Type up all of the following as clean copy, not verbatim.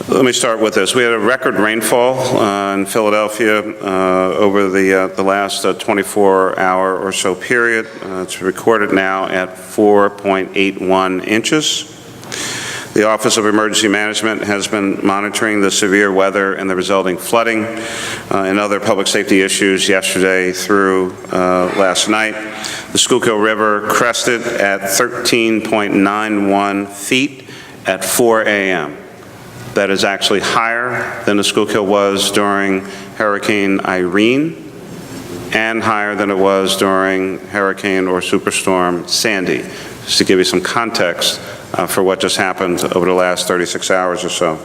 Let me start with this. We had a record rainfall in Philadelphia over the last 24-hour or so period. It's recorded now at 4.81 inches. The Office of Emergency Management has been monitoring the severe weather and the resulting flooding and other public safety issues yesterday through last night. The Schuylkill River crested at 13.91 feet at 4 a.m. That is actually higher than the Schuylkill was during Hurricane Irene and higher than it was during Hurricane or Superstorm Sandy, just to give you some context for what just happened over the last 36 hours or so.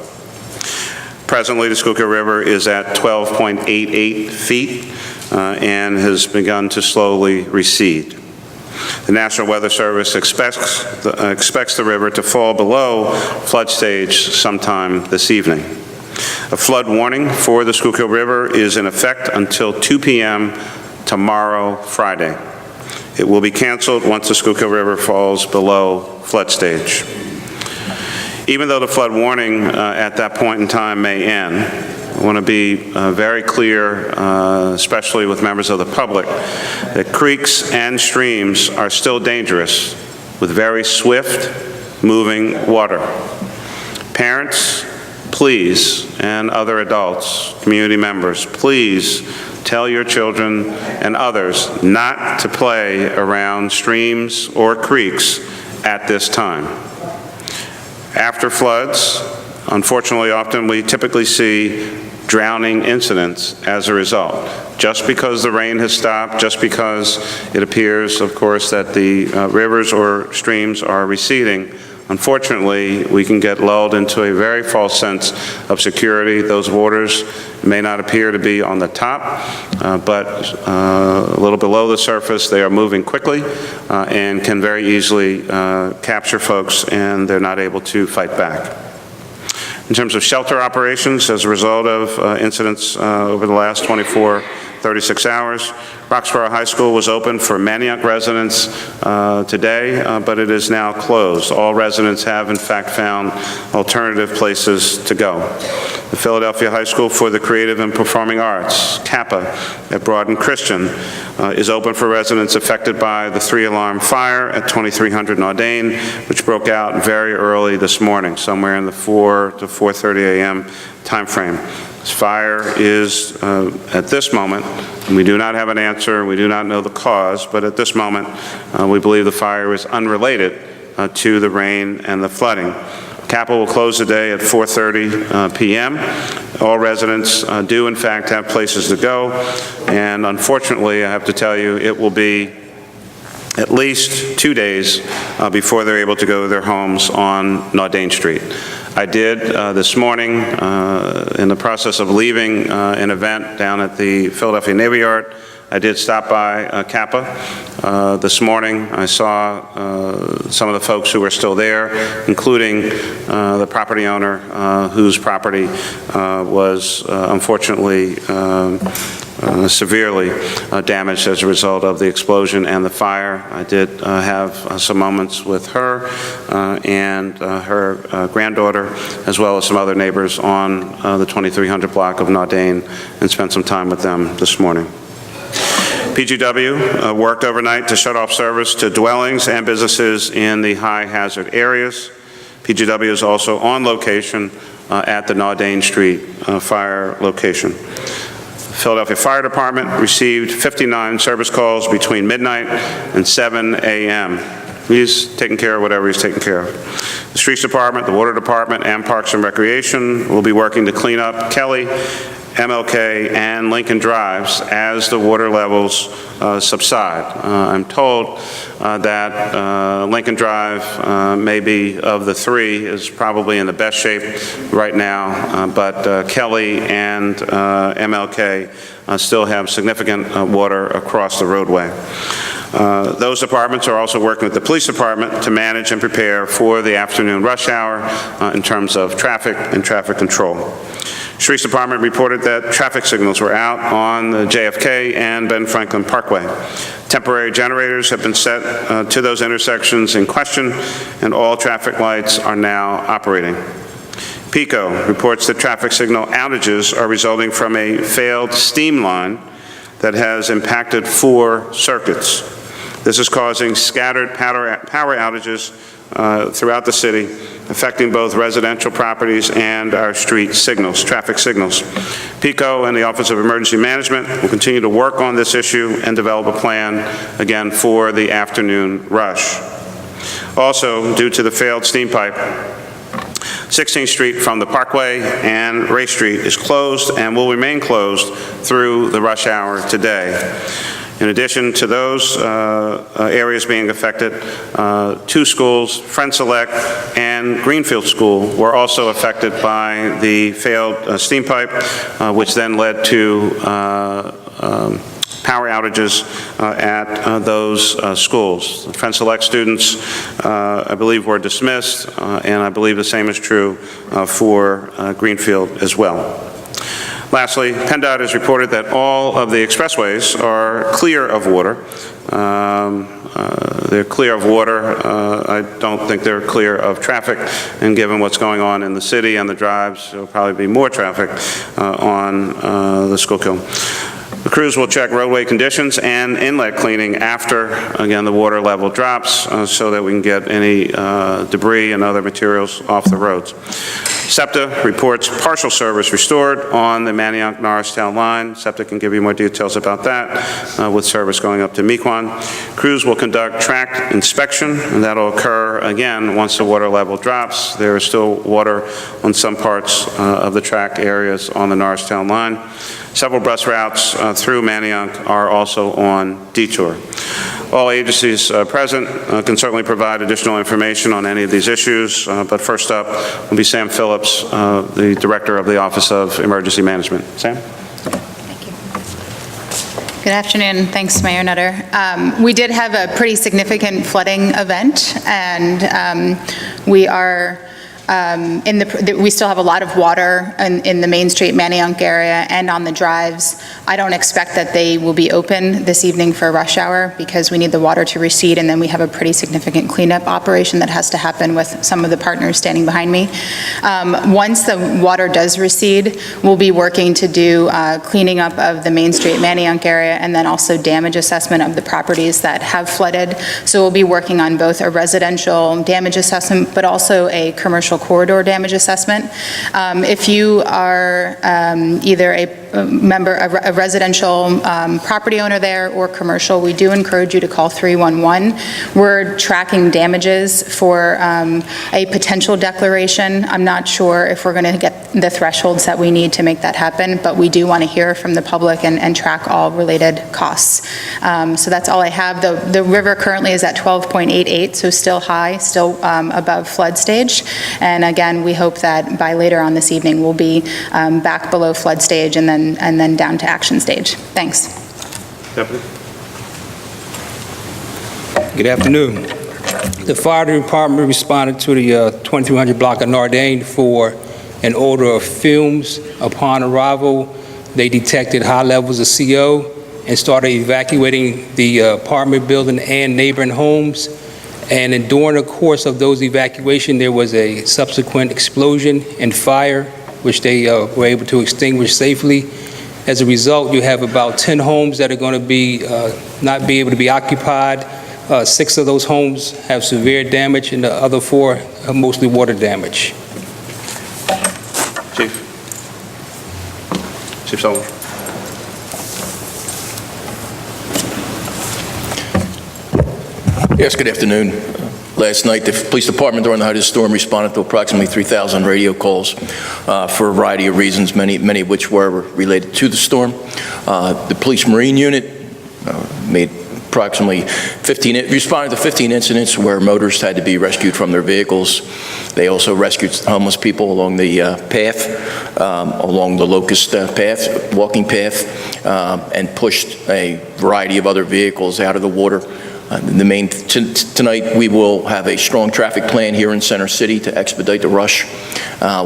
Presently, the Schuylkill River is at 12.88 feet and has begun to slowly recede. The National Weather Service expects the river to fall below flood stage sometime this evening. A flood warning for the Schuylkill River is in effect until 2 p.m. tomorrow, Friday. It will be canceled once the Schuylkill River falls below flood stage. Even though the flood warning at that point in time may end, I want to be very clear, especially with members of the public, that creeks and streams are still dangerous with very swift moving water. Parents, please, and other adults, community members, please tell your children and others not to play around streams or creeks at this time. After floods, unfortunately, often we typically see drowning incidents as a result. Just because the rain has stopped, just because it appears, of course, that the rivers or streams are receding, unfortunately, we can get lulled into a very false sense of security. Those waters may not appear to be on the top, but a little below the surface, they are moving quickly and can very easily capture folks, and they're not able to fight back. In terms of shelter operations, as a result of incidents over the last 36 hours, Roxborough High School was open for Manioc residents today, but it is now closed. All residents have, in fact, found alternative places to go. The Philadelphia High School for the Creative and Performing Arts, CAPA, at Broaden Christian, is open for residents affected by the 3-alarm fire at 2300 Naudane, which broke out very early this morning, somewhere in the 4 to 4:30 a.m. time frame. This fire is, at this moment, and we do not have an answer, we do not know the cause, but at this moment, we believe the fire is unrelated to the rain and the flooding. CAPA will close today at 4:30 p.m. All residents do, in fact, have places to go, and unfortunately, I have to tell you, it will be at least 2 days before they're able to go to their homes on Naudane Street. I did this morning, in the process of leaving an event down at the Philadelphia Navy Yard, I did stop by CAPA this morning. I saw some of the folks who were still there, including the property owner whose property was unfortunately severely damaged as a result of the explosion and the fire. I did have some moments with her and her granddaughter, as well as some other neighbors on the 2300 block of Naudane, and spent some time with them this morning. PGW worked overnight to shut off service to dwellings and businesses in the high hazard areas. PGW is also on location at the Naudane Street fire location. Philadelphia Fire Department received 59 service calls between midnight and 7 a.m. He's taking care of whatever he's taking care of. The Streets Department, the Water Department, and Parks and Recreation will be working to clean up Kelly, MLK, and Lincoln Drives as the water levels subside. I'm told that Lincoln Drive, maybe of the three, is probably in the best shape right now, but Kelly and MLK still have significant water across the roadway. Those departments are also working with the police department to manage and prepare for the afternoon rush hour in terms of traffic and traffic control. Streets Department reported that traffic signals were out on the JFK and Ben Franklin Parkway. Temporary generators have been set to those intersections in question, and all traffic lights are now operating. PECO reports that traffic signal outages are resulting from a failed steam line that has impacted 4 circuits. This is causing scattered power outages throughout the city, affecting both residential properties and our street signals, traffic signals. PECO and the Office of Emergency Management will continue to work on this issue and develop a plan, again, for the afternoon rush. Also, due to the failed steam pipe, 16th Street from the Parkway and Ray Street is closed and will remain closed through the rush hour today. In addition to those areas being affected, 2 schools, Friend Select and Greenfield School, were also affected by the failed steam pipe, which then led to power outages at those schools. Friend Select students, I believe, were dismissed, and I believe the same is true for Greenfield as well. Lastly, PennDOT has reported that all of the expressways are clear of water. They're clear of water. I don't think they're clear of traffic, and given what's going on in the city and the drives, there will probably be more traffic on the Schuylkill. The crews will check roadway conditions and inlet cleaning after, again, the water level drops so that we can get any debris and other materials off the roads. SEPTA reports partial service restored on the Manayunk-Norristown line. SEPTA can give you more details about that with service going up to Mequon. Crews will conduct track inspection, and that will occur, again, once the water level drops. There is still water on some parts of the track areas on the Norristown line. Several bus routes through Manayunk are also on detour. All agencies present can certainly provide additional information on any of these issues, but first up will be Sam Phillips, the Director of the Office of Emergency Management. Sam? Thank you. Good afternoon. Thanks, Mayor Nutter. We did have a pretty significant flooding event, and we are we still have a lot of water in the Main Street Manayunk area and on the drives. I don't expect that they will be open this evening for rush hour because we need the water to recede, and then we have a pretty significant cleanup operation that has to happen with some of the partners standing behind me. Once the water does recede, we'll be working to do cleaning up of the Main Street Manayunk area and then also damage assessment of the properties that have flooded. So we'll be working on both a residential damage assessment but also a commercial corridor damage assessment. If you are either a residential property owner there or commercial, we do encourage you to call 311. We're tracking damages for a potential declaration. I'm not sure if we're going to get the thresholds that we need to make that happen, but we do want to hear from the public and track all related costs. So that's all I have. The river currently is at 12.88, so still high, still above flood stage. And again, we hope that by later on this evening, we'll be back below flood stage and then down to action stage. Thanks. Deputy. Good afternoon. The fire department responded to the 2300 block of Nardane for an odor of fumes. Upon arrival, they detected high levels of CO and started evacuating the apartment building and neighboring homes. And during the course of those evacuations, there was a subsequent explosion and fire, which they were able to extinguish safely. As a result, you have about 10 homes that are going to be not be able to be occupied. 6 of those homes have severe damage, and the other 4 are mostly water damage. Chief Sullivan. Yes, good afternoon. Last night, the police department during the height of the storm responded to approximately 3,000 radio calls for a variety of reasons, many of which were related to the storm. The police marine unit made approximately responded to 15 incidents where motorists had to be rescued from their vehicles. They also rescued homeless people along the path, along the Locust path, walking path, and pushed a variety of other vehicles out of the water. Tonight, we will have a strong traffic plan here in Center City to expedite the rush.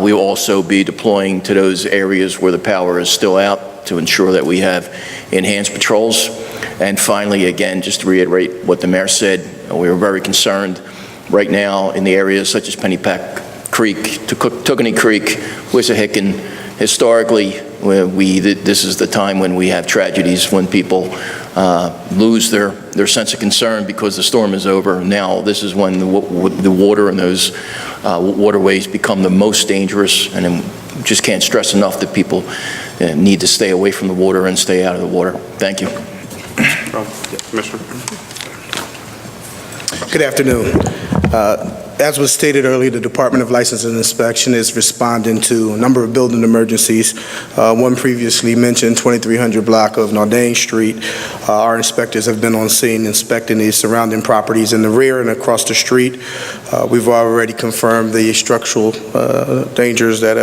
We will also be deploying to those areas where the power is still out to ensure that we have enhanced patrols. And finally, again, just to reiterate what the mayor said, we are very concerned right now in the areas such as Pennypack Creek, Tookanny Creek, Wissahickon. Historically, this is the time when we have tragedies, when people lose their sense of concern because the storm is over. Now, this is when the water in those waterways become the most dangerous, and just can't stress enough that people need to stay away from the water and stay out of the water. Thank you. Commissioner? Good afternoon. As was stated earlier, the Department of License and Inspection is responding to a number of building emergencies. One previously mentioned, 2300 block of Nordane Street. Our inspectors have been on scene inspecting the surrounding properties in the rear and across the street. We've already confirmed the structural dangers that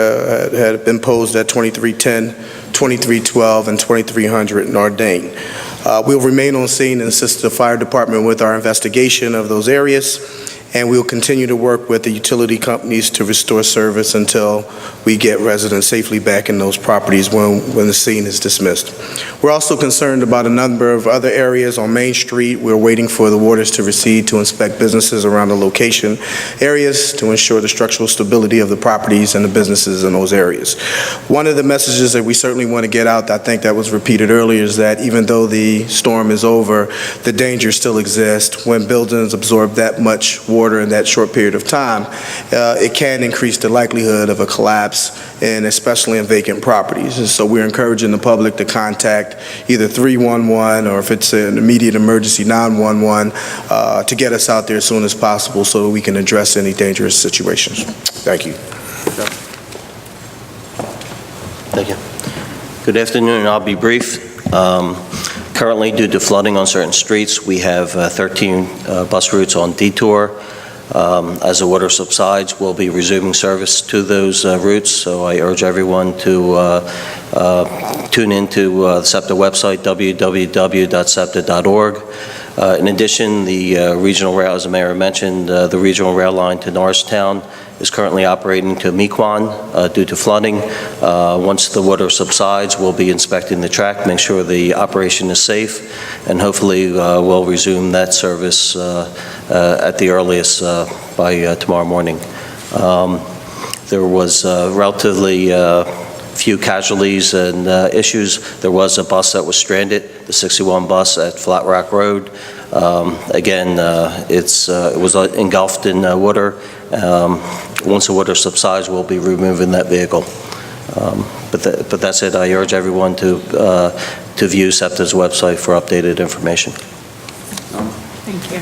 had been posed at 2310, 2312, and 2300 Nordane. We'll remain on scene and assist the fire department with our investigation of those areas, and we'll continue to work with the utility companies to restore service until we get residents safely back in those properties when the scene is dismissed. We're also concerned about a number of other areas on Main Street. We're waiting for the waters to recede to inspect businesses around the location areas to ensure the structural stability of the properties and the businesses in those areas. One of the messages that we certainly want to get out, I think that was repeated earlier, is that even though the storm is over, the danger still exists. When buildings absorb that much water in that short period of time, it can increase the likelihood of a collapse, and especially in vacant properties. And so we're encouraging the public to contact either 311 or if it's an immediate emergency, 911, to get us out there as soon as possible so that we can address any dangerous situations. Thank you. Thank you. Good afternoon. I'll be brief. Currently, due to flooding on certain streets, we have 13 bus routes on detour. As the water subsides, we'll be resuming service to those routes, so I urge everyone to tune into the SEPTA website, www.septa.org. In addition, the regional rail, as the mayor mentioned, the regional rail line to Norristown is currently operating to Mequon due to flooding. Once the water subsides, we'll be inspecting the track, make sure the operation is safe, and hopefully we'll resume that service at the earliest by tomorrow morning. There was relatively few casualties and issues. There was a bus that was stranded, the 61 bus at Flat Rock Road. Again, it was engulfed in water. Once the water subsides, we'll be removing that vehicle. But that's it. I urge everyone to view SEPTA's website for updated information. Thank you.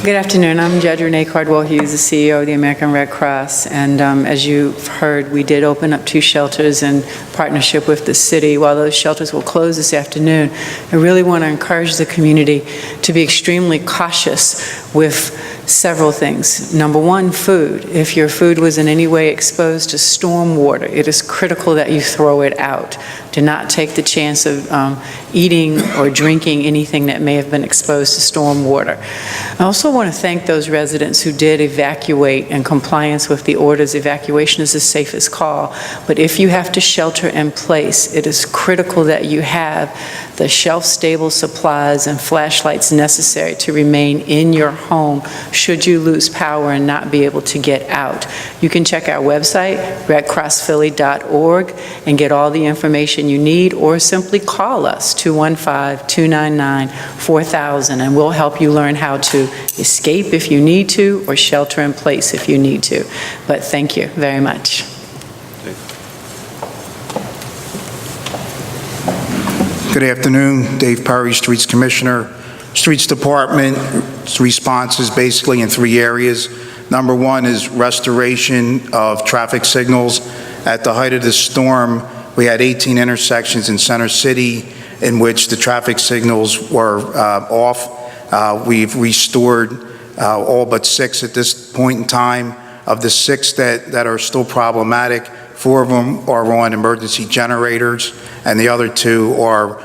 Good afternoon. I'm Judge Renee Cardwell-Hughes, the CEO of the American Red Cross. And as you've heard, we did open up 2 shelters in partnership with the city. While those shelters will close this afternoon, I really want to encourage the community to be extremely cautious with several things. Number one, food. If your food was in any way exposed to storm water, it is critical that you throw it out. Do not take the chance of eating or drinking anything that may have been exposed to storm water. I also want to thank those residents who did evacuate in compliance with the orders. Evacuation is the safest call, but if you have to shelter in place, it is critical that you have the shelf-stable supplies and flashlights necessary to remain in your home should you lose power and not be able to get out. You can check our website, redcrossphilly.org, and get all the information you need, or simply call us, 215-299-4000, and we'll help you learn how to escape if you need to, or shelter in place if you need to. But thank you very much. Good afternoon, Dave Perry, Streets Commissioner. Streets Department response is basically in 3 areas. Number 1 is restoration of traffic signals. At the height of the storm, we had 18 intersections in Center City in which the traffic signals were off. We've restored all but 6 at this point in time. Of the 6 that are still problematic, 4 of them are on emergency generators, and the other 2 are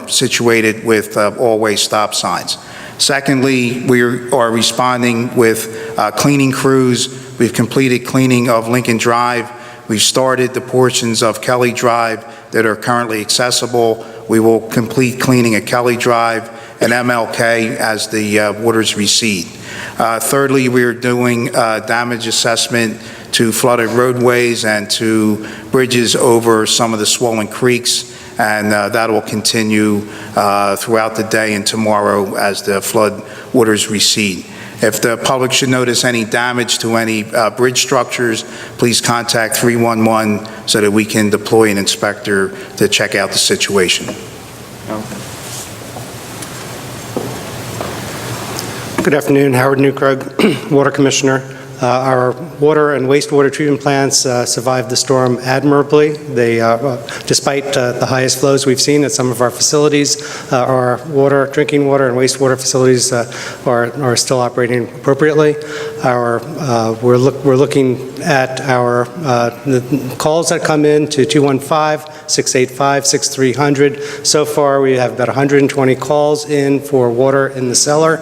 situated with all-way stop signs. Secondly, we are responding with cleaning crews. We've completed cleaning of Lincoln Drive. We've started the portions of Kelly Drive that are currently accessible. We will complete cleaning at Kelly Drive and MLK as the waters recede. Thirdly, we are doing damage assessment to flooded roadways and to bridges over some of the swollen creeks, and that will continue throughout the day and tomorrow as the flood waters recede. If the public should notice any damage to any bridge structures, please contact 311 so that we can deploy an inspector to check out the situation. Good afternoon, Howard Newkrug, Water Commissioner. Our water and wastewater treatment plants survived the storm admirably. They, despite the highest flows we've seen at some of our facilities, our drinking water and wastewater facilities are still operating appropriately. We're looking at the calls that come in to 215-685-6300. So far, we have about 120 calls in for water in the cellar.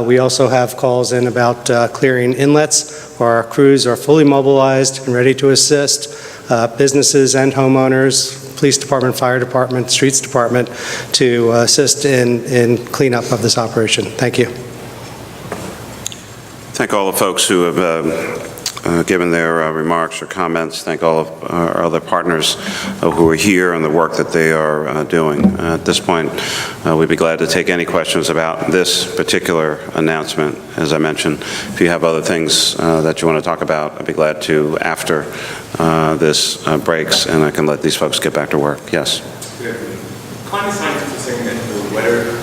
We also have calls in about clearing inlets. Our crews are fully mobilized and ready to assist businesses and homeowners, police department, fire department, streets department, to assist in cleanup of this operation. Thank you. Thank all the folks who have given their remarks or comments. Thank all of our other partners who are here and the work that they are doing. At this point, we'd be glad to take any questions about this particular announcement. As I mentioned, if you have other things that you want to talk about, I'd be glad to after this breaks, and I can let these folks get back to work. Yes? Climate scientists are saying that the weather,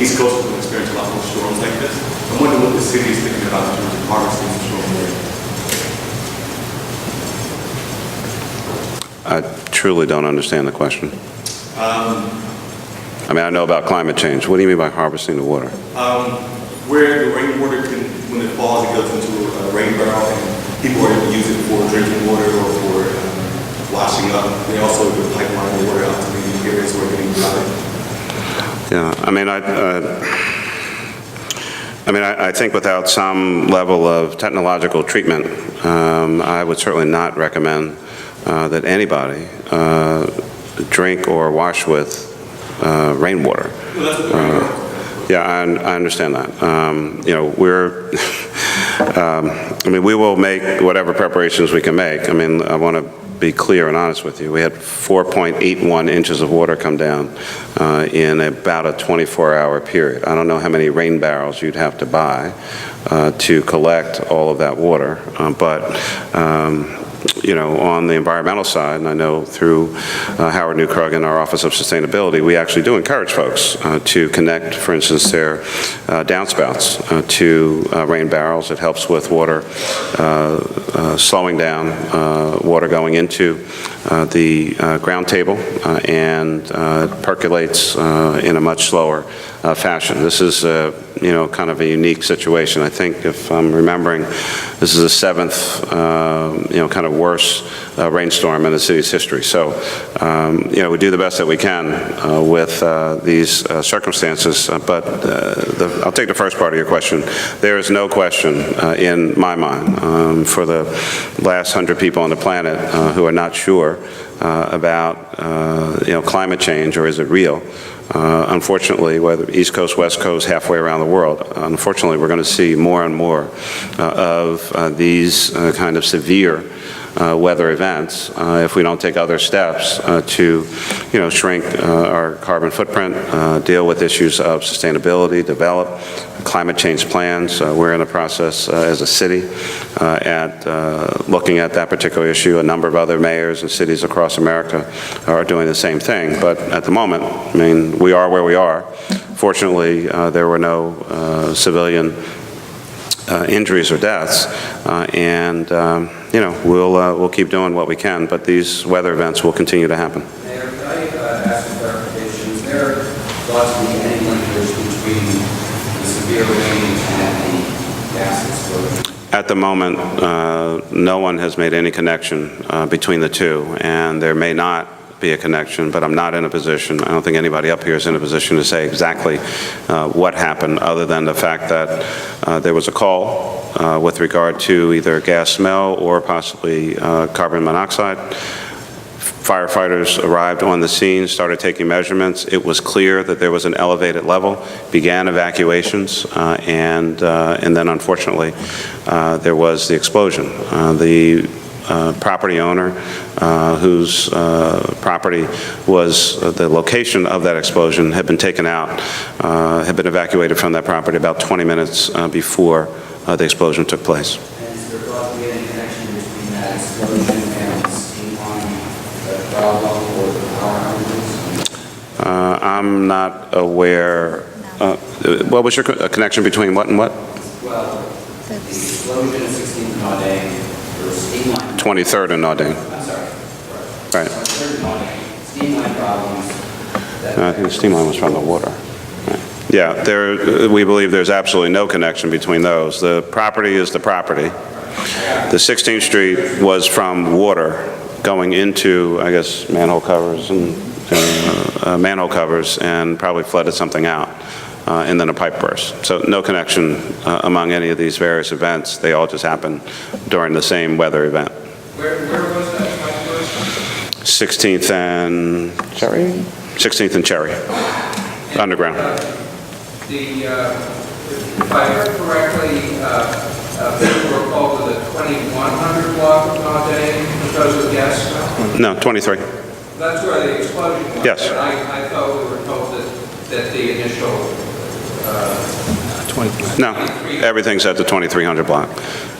East Coast will experience a lot more storms like this. I'm wondering what the city is thinking about in terms of harvesting the storm water. I truly don't understand the question. I mean, I know about climate change. What do you mean by harvesting the water? Where the rainwater can, when it falls, it goes into a rain barrel, and people are use it for drinking water or for washing up. They also pipeline the water out to the areas where they're getting flooded. Yeah, I think without some level of technological treatment, I would certainly not recommend that anybody drink or wash with rainwater. Yeah, I understand that. We will make whatever preparations we can make. I want to be clear and honest with you. We had 4.81 inches of water come down in about a 24-hour period. I don't know how many rain barrels you'd have to buy to collect all of that water, but on the environmental side, and I know through Howard Newkrug and our Office of Sustainability, we actually do encourage folks to connect, for instance, their downspouts to rain barrels. It helps with water slowing down, water going into the ground table, and percolates in a much slower fashion. This is kind of a unique situation. I think, if I'm remembering, this is the seventh kind of worst rainstorm in the city's history. So we do the best that we can with these circumstances, but I'll take the first part of your question. There is no question in my mind for the last 100 people on the planet who are not sure about climate change, or is it real. Unfortunately, whether East Coast, West Coast, halfway around the world, unfortunately, we're going to see more and more of these kind of severe weather events if we don't take other steps to, shrink our carbon footprint, deal with issues of sustainability, develop climate change plans. We're in the process as a city at looking at that particular issue. A number of other mayors and cities across America are doing the same thing. But at the moment, we are where we are. Fortunately, there were no civilian injuries or deaths, and we'll keep doing what we can, but these weather events will continue to happen. Mayor, could I ask a clarification? Is there thought to be any linkage between the severe rain and the gas explosion? At the moment, no one has made any connection between the two, and there may not be a connection, but I'm not in a position, I don't think anybody up here is in a position to say exactly what happened, other than the fact that there was a call with regard to either gas smell or possibly carbon monoxide. Firefighters arrived on the scene, started taking measurements. It was clear that there was an elevated level, began evacuations, and then unfortunately, there was the explosion. The property owner, whose property was the location of that explosion, had been taken out, had been evacuated from that property about 20 minutes before the explosion took place. And is there thought to be any connection between that explosion and the steam line, the problem or the power outages? I'm not aware. What was your connection between what and what? Well, the explosion at 16th and Naudé, there was steam line. 23rd and Naudé. I'm sorry. Right. 23rd and Naudé, steam line problems. I think the steam line was from the water. Right. Yeah, we believe there's absolutely no connection between those. The property is the property. The 16th Street was from water going into, I guess, manhole covers and probably flooded something out, and then a pipe burst. So no connection among any of these various events. They all just happened during the same weather event. Where was that pipe burst? 16th and Cherry? 16th and Cherry, underground. If I heard correctly, people were called to the 2100 block of Naudé because of gas smell? No, 23. That's where the explosion was. Yes. But I thought we were told that the initial... 20. No, everything's at the 2300 block.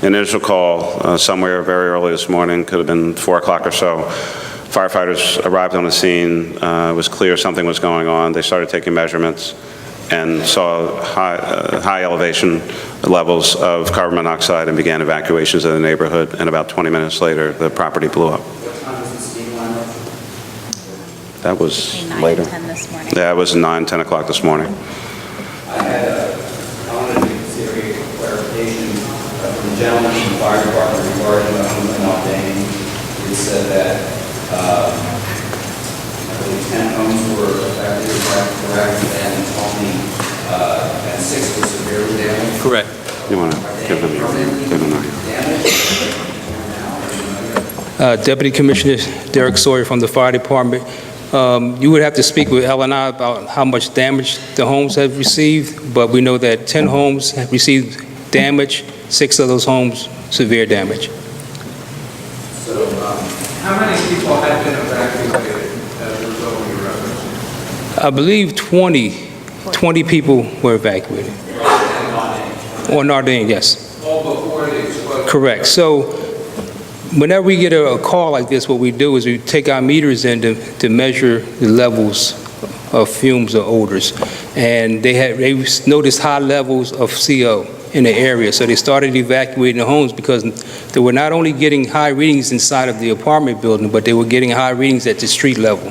Initial call somewhere very early this morning, could have been 4 o'clock or so. Firefighters arrived on the scene. It was clear something was going on. They started taking measurements and saw high elevation levels of carbon monoxide and began evacuations of the neighborhood. And about 20 minutes later, the property blew up. What time was the steam line up? That was Between 9 later. and 10 this morning. Yeah, it was 9, 10 o'clock this morning. I wanted to consider a clarification from the gentleman from the fire department regarding the home in Naudé. It said that I believe 10 homes were affected, is that correct? And only 6 were severely damaged. Correct. You want to give them your Deputy Commissioner Derek Sawyer from the Fire Department. You would have to speak with L&I about how much damage the homes have received, but we know that 10 homes have received damage, 6 of those homes severe damage. So, How many people have been evacuated as a result of your reference? I believe 20 people were evacuated. Or Naudé, yes. All before the explosion? Correct. So whenever we get a call like this, what we do is we take our meters in to measure the levels of fumes or odors. And they noticed high levels of CO in the area, so they started evacuating the homes because they were not only getting high readings inside of the apartment building, but they were getting high readings at the street level.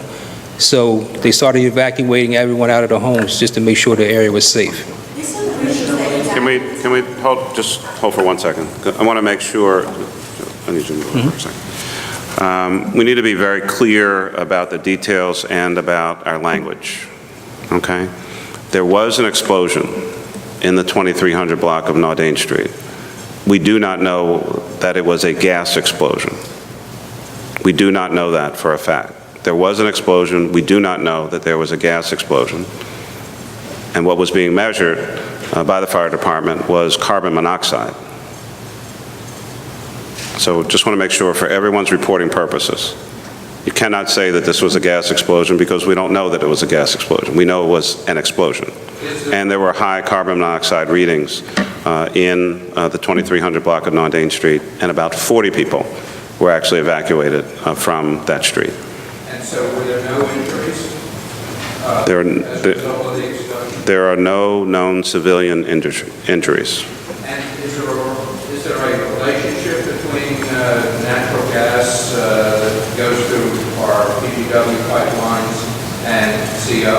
So they started evacuating everyone out of the homes just to make sure the area was safe. Can we hold for 1 second? I want to make sure, I need you to move for a second. We need to be very clear about the details and about our language, okay? There was an explosion in the 2300 block of Naudé Street. We do not know that it was a gas explosion. We do not know that for a fact. There was an explosion. We do not know that there was a gas explosion. And what was being measured by the fire department was carbon monoxide. So just want to make sure for everyone's reporting purposes, you cannot say that this was a gas explosion because we don't know that it was a gas explosion. We know it was an explosion. And there were high carbon monoxide readings in the 2300 block of Naudé Street, and about 40 people were actually evacuated from that street. And so were there no injuries? There are no known civilian injuries. And is there a relationship between natural gas that goes through our PGW pipelines and CO?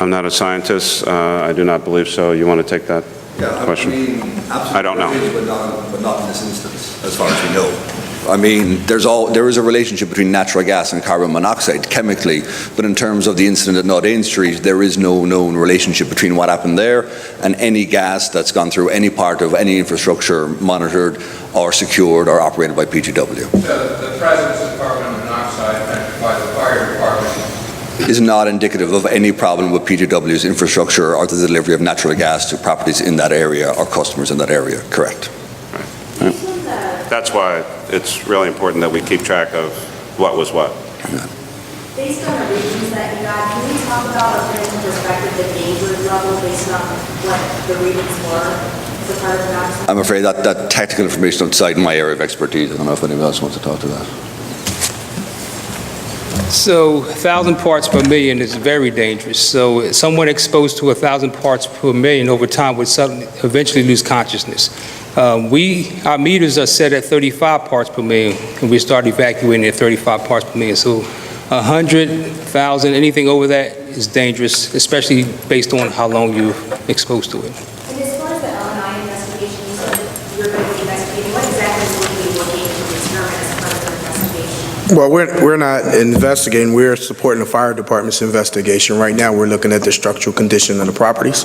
I'm not a scientist. I do not believe so. You want to take that question? I mean, absolutely. I don't know. But not in this instance, as far as we know. I mean, there is a relationship between natural gas and carbon monoxide chemically, but in terms of the incident at Naudé Street, there is no known relationship between what happened there and any gas that's gone through any part of any infrastructure monitored or secured or operated by PGW. So the presence of carbon monoxide is not indicative of any problem with PGW's infrastructure or the delivery of natural gas to properties in that area or customers in that area, correct? That's why it's really important that we keep track of what was what. Based on the readings that you got, can we talk about, or put into perspective, the danger level based on what the readings were as a part of the document? I'm afraid that technical information outside my area of expertise. I don't know if anyone else wants to talk to that. So 1,000 parts per million is very dangerous. So someone exposed to 1,000 parts per million over time would suddenly eventually lose consciousness. Our meters are set at 35 parts per million, and we start evacuating at 35 parts per million. So 100,000, anything over that is dangerous, especially based on how long you're exposed to it. And as far as the L&I investigation, you said you're going to be investigating. What exactly will you be looking to determine as part of your investigation? Well, we're not investigating. We're supporting the fire department's investigation. Right now, we're looking at the structural condition of the properties.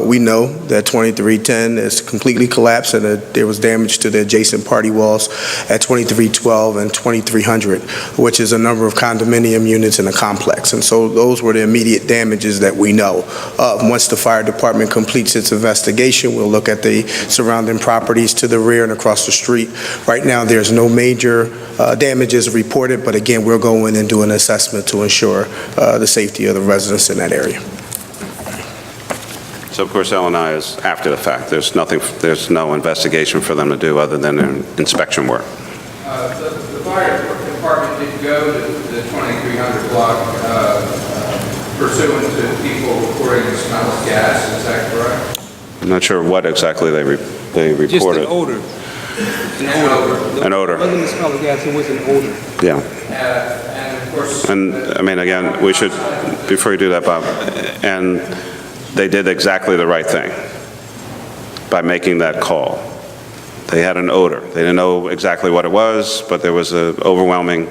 We know that 2310 is completely collapsed and that there was damage to the adjacent party walls at 2312 and 2300, which is a number of condominium units in a complex. And so those were the immediate damages that we know of. Once the fire department completes its investigation, we'll look at the surrounding properties to the rear and across the street. Right now, there's no major damages reported, but again, we'll go in and do an assessment to ensure the safety of the residents in that area. So of course, L&I is after the fact. There's no investigation for them to do other than inspection work. The fire department did go to the 2300 block pursuant to people reporting the smell of gas, is that correct? I'm not sure what exactly they reported. Just an odor. An odor. It wasn't the smell of gas, it was an odor. Yeah. And of course... And, I mean, again, we should, before you do that, Bob, and they did exactly the right thing by making that call. They had an odor. They didn't know exactly what it was, but there was an overwhelming,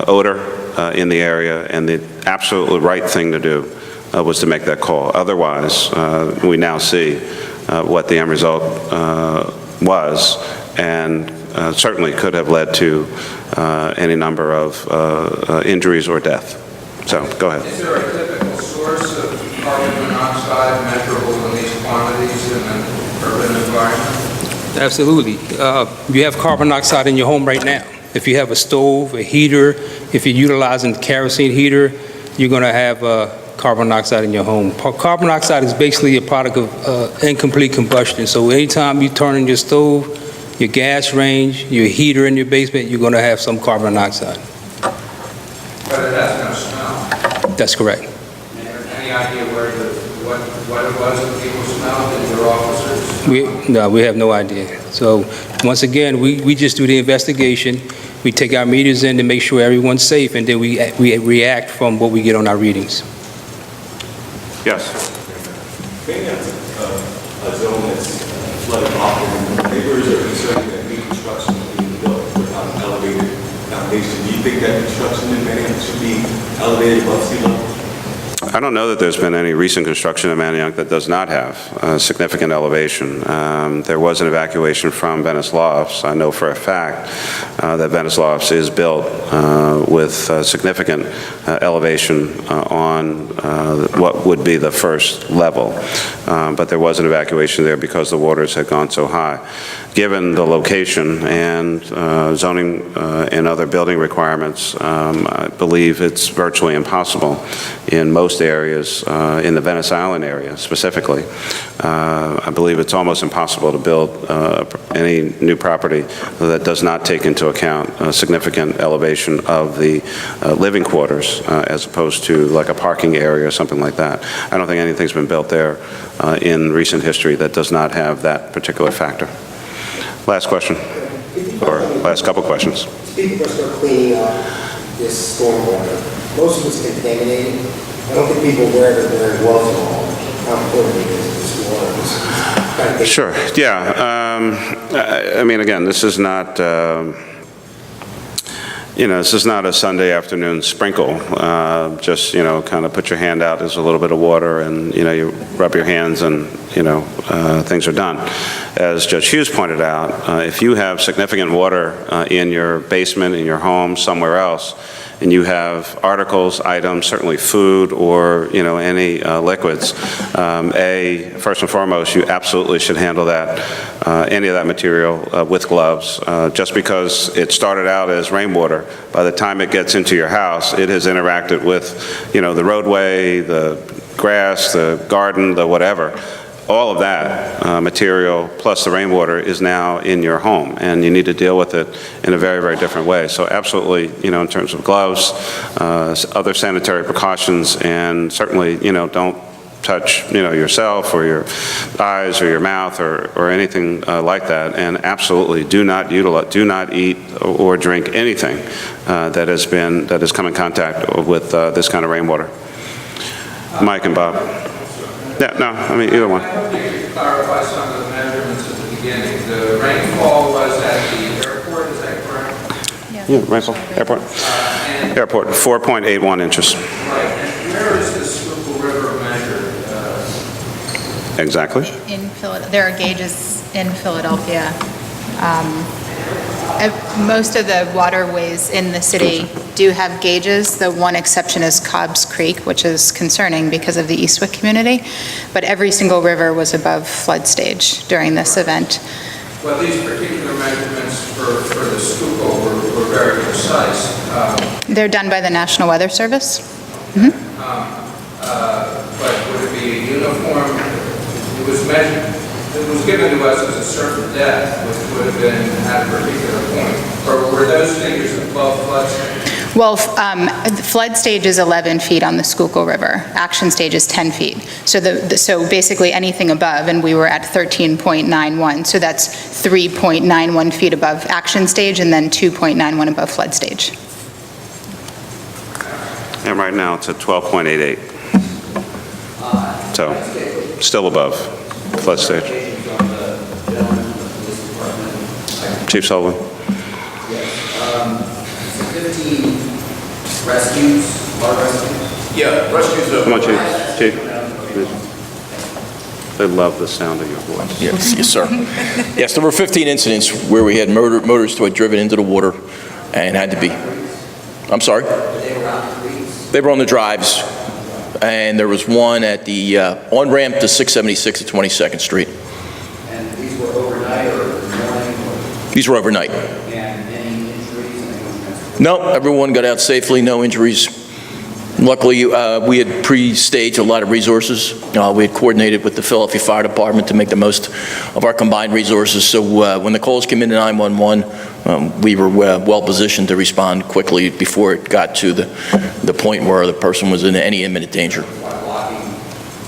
odor in the area, and the absolutely right thing to do was to make that call. Otherwise, we now see what the end result was, and certainly could have led to any number of injuries or death. So, go ahead. Is there a typical source of carbon monoxide measurable in these quantities in an urban environment? Absolutely. You have carbon monoxide in your home right now. If you have a stove, a heater, if you're utilizing a kerosene heater, you're going to have carbon monoxide in your home. Carbon monoxide is basically a product of incomplete combustion. So anytime you turn on your stove, your gas range, your heater in your basement, you're going to have some carbon monoxide. But it has no smell. That's correct. Any idea what it was that people smelled in your officers? No, we have no idea. So once again, we just do the investigation. We take our meters in to make sure everyone's safe, and then we react from what we get on our readings. Yes. Being a zone that's flooded often, neighbors are concerned that new construction is being built without an elevated foundation. Do you think that construction in Manayunk should be elevated above sea level? I don't know that there's been any recent construction in Manayunk that does not have significant elevation. There was an evacuation from Venice Lofts. I know for a fact that Venice Lofts is built with significant elevation on what would be the first level. But there was an evacuation there because the waters had gone so high. Given the location and zoning and other building requirements, I believe it's virtually impossible in most areas, in the Venice Island area specifically. I believe it's almost impossible to build any new property that does not take into account a significant elevation of the living quarters as opposed to like a parking area or something like that. I don't think anything's been built there in recent history that does not have that particular factor. Last question, or last couple questions. Speaking of start cleaning up this stormwater, most of it's contaminated. I don't think people wear their gloves at all. How important is this water? Sure, yeah. I mean, again, this is not, this is not a Sunday afternoon sprinkle. Just, kind of put your hand out, there's a little bit of water, and, you rub your hands and, things are done. As Judge Hughes pointed out, if you have significant water in your basement, in your home, somewhere else, and you have articles, items, certainly food or, any liquids, first and foremost, you absolutely should handle that, any of that material with gloves. Just because it started out as rainwater, by the time it gets into your house, it has interacted with, the roadway, the grass, the garden, the whatever. All of that material plus the rainwater is now in your home, and you need to deal with it in a very, very different way. So absolutely, in terms of gloves, other sanitary precautions, and certainly, don't touch, yourself or your eyes or your mouth or anything like that. And absolutely, do not eat or drink anything that has come in contact with this kind of rainwater. Mike and Bob. Yeah, no, either one. I hope you could clarify some of the measurements at the beginning. The rainfall was at the airport, is that correct? Yeah, rainfall, airport. Airport, 4.81 inches. Right, and where is the Schuylkill River measured? Exactly. There are gauges in Philadelphia. Most of the waterways in the city do have gauges. The one exception is Cobb's Creek, which is concerning because of the Eastwick community. But every single river was above flood stage during this event. Well, these particular measurements for the Schuylkill were very precise. They're done by the National Weather Service. But would it be a uniform? It was measured. It was given to us as a certain depth, which would have been at a particular point. Or were those figures above flood stage? Well, the flood stage is 11 feet on the Schuylkill River. Action stage is 10 feet. So so basically anything above, and we were at 13.91. So that's 3.91 feet above action stage and then 2.91 above flood stage. And right now it's at 12.88. So still above flood stage. Chief Sullivan. 15 rescues, water rescues? Yeah, rescues. Come on, Chief. They love the sound of your voice. Yes, sir. Yes, there were 15 incidents where we had motorists who had driven into the water and had to be. I'm sorry? They were on the drives, and there was one at the on-ramp to 676 at 22nd Street. And these were overnight or morning? These were overnight. And any injuries? No, everyone got out safely, no injuries. Luckily, we had pre-staged a lot of resources. We had coordinated with the Philadelphia Fire Department to make the most of our combined resources. So when the calls came into 911, we were well positioned to respond quickly before it got to the point where the person was in any imminent danger. By blocking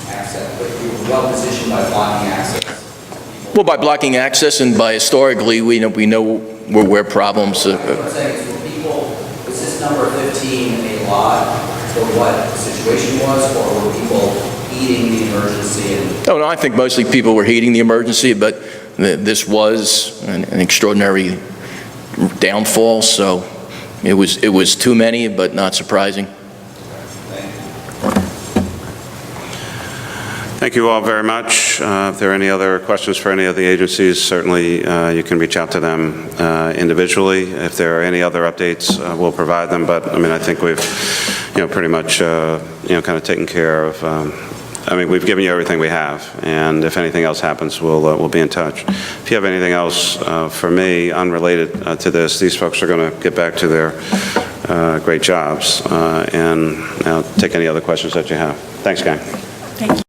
access, but you were well positioned by blocking access? Well, by blocking access and by historically, we know where problems. What I'm saying is, were people, was this number 15 a lot for what the situation was, or were people heeding the emergency? No, I think mostly people were heeding the emergency, but this was an extraordinary downfall, so it was too many, but not surprising. Thank you all very much. If there are any other questions for any of the agencies, certainly you can reach out to them individually. If there are any other updates, we'll provide them. But I think we've, pretty much, kind of taken care of. We've given you everything we have, and if anything else happens, we'll be in touch. If you have anything else for me unrelated to this, these folks are going to get back to their great jobs, and take any other questions that you have. Thanks, gang. Thank you.